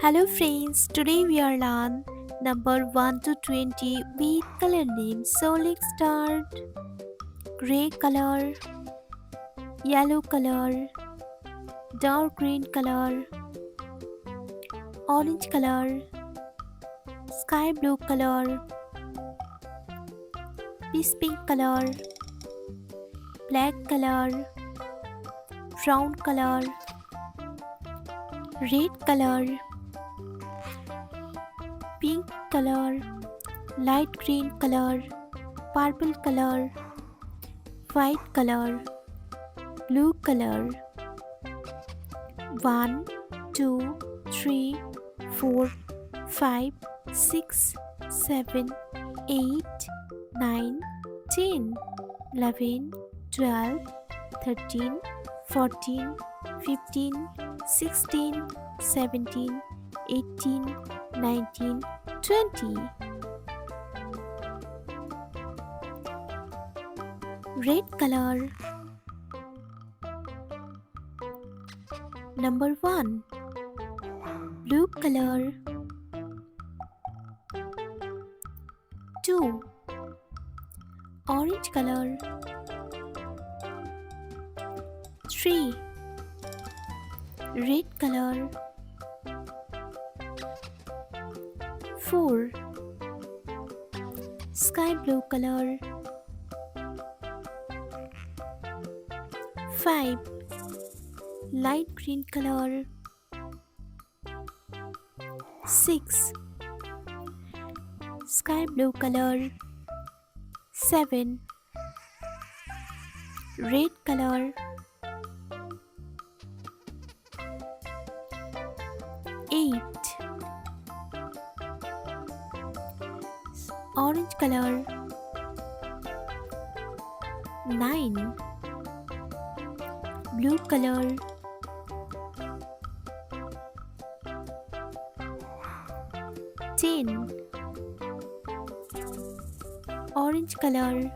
Hello friends, today we are learn number 1 to 20 with color names. So let's start. Gray color, yellow color, dark green color, orange color, sky blue color, peach pink color, black color, brown color, red color, pink color, light green color, purple color, white color, blue color. 1, 2, 3, 4, 5, 6, 7, 8, 9, 10, 11, 12, 13, 14, 15, 16, 17, 18, 19, 20. Red color. Number 1. Blue color. 2. Orange color. 3. Red color. 4. Sky blue color. 5. Light green color. 6. Sky blue color. 7. Red color. 8. Orange color. 9. Blue color. 10. Orange color.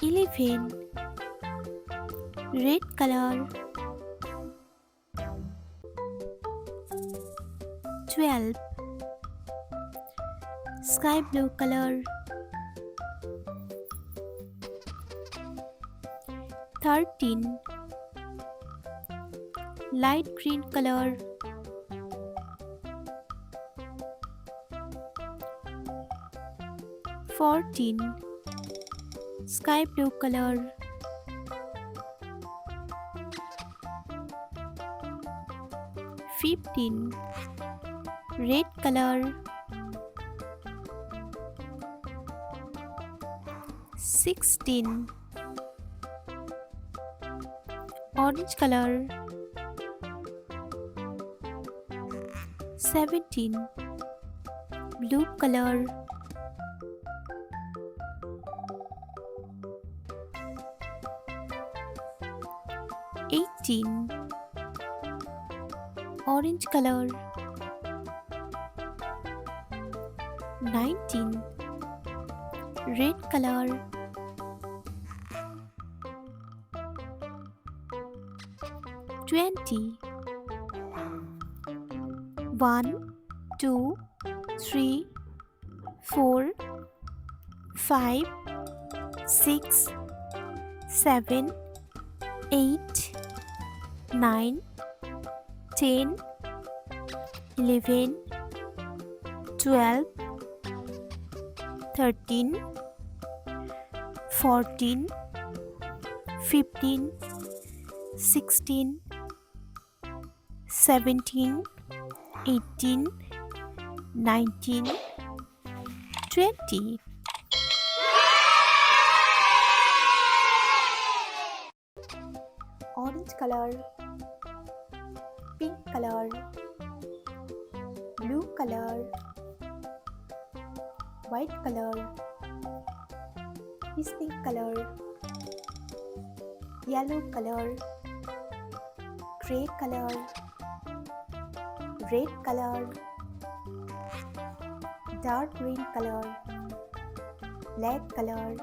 11. Red color. 12. Sky blue color. 13. Light green color. 14. Sky blue color. 15. Red color. 16. Orange color. 17. Blue color. 18. Orange color. 19. Red color. 20. 1, 2, 3, 4, 5, 6, 7, 8, 9, 10, 11, 12, 13, 14, 15, 16, 17, 18, 19, 20. Orange color, pink color, blue color, white color, peach pink color, yellow color, gray color, red color, dark green color, black color,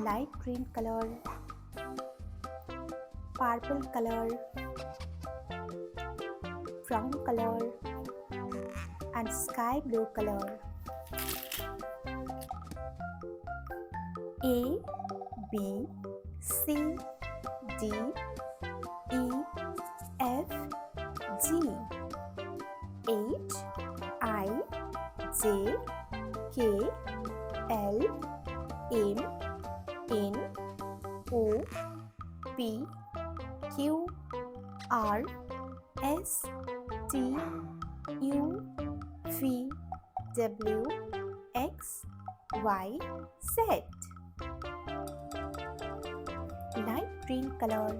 light green color, purple color, brown color and sky blue color. A, B, C, D, E, F, G, H, I, J, K, L, M, N, O, P, Q, R, S, T, U, V, W, X, Y, Z. Light green color.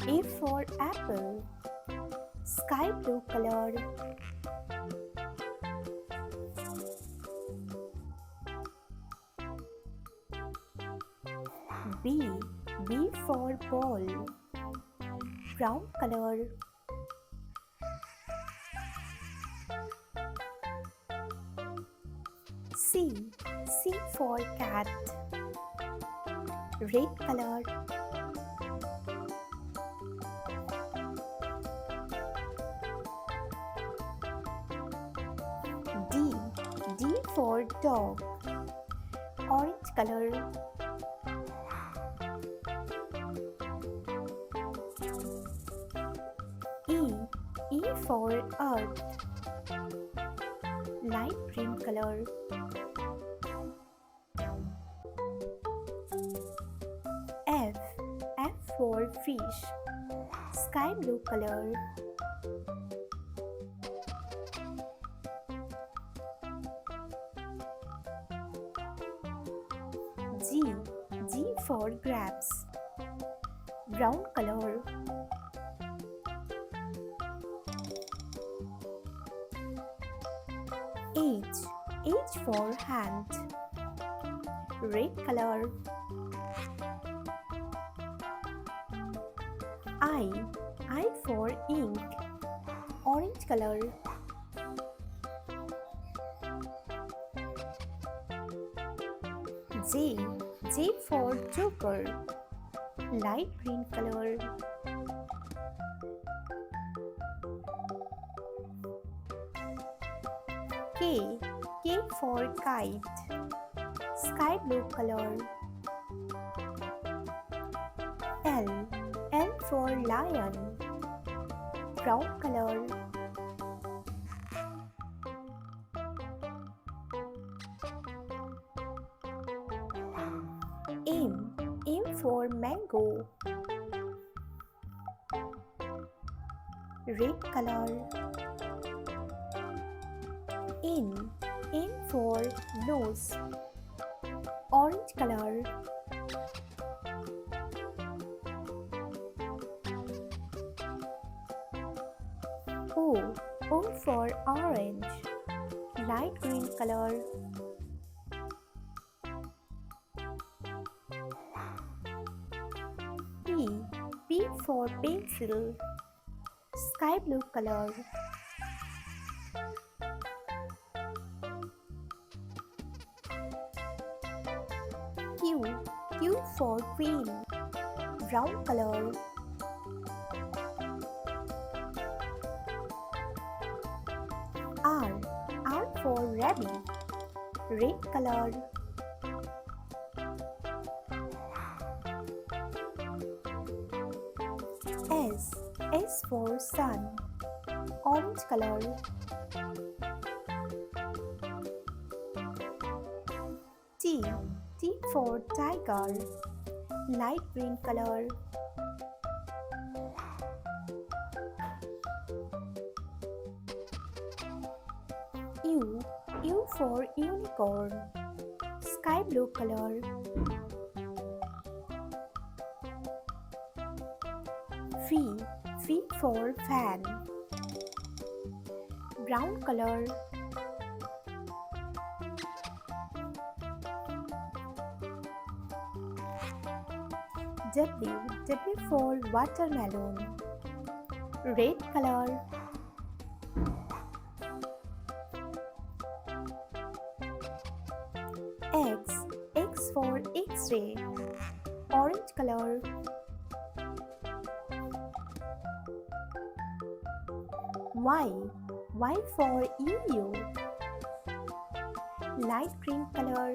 A for apple, sky blue color. B for ball, brown color. C for cat, red color. D for dog, orange color. E for earth, light green color. F for fish, sky blue color. G for grapes, brown color. H for hand, red color. I for ink, orange color. J for joker, light green color. K for kite, sky blue color. L for lion, brown color. M for mango, red color. N for nose, orange color. O for orange, light green color. P for pencil, sky blue color. Q for queen, brown color. R for rabbit, red color. S for sun, orange color. T for tiger, light green color. U for unicorn, sky blue color. V for fan, brown color. W for watermelon, red color. X X-ray, orange color. Y for EU, light green color.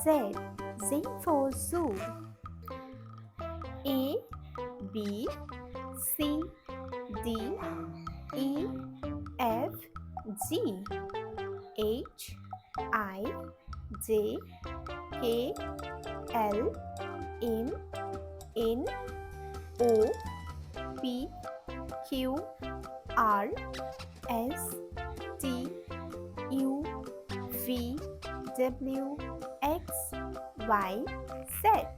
Z for zoo. A, B, C, D, E, F, G, H, I, J, K, L, M, N, O, P, Q, R, S, T, U, V, W, X, Y, Z.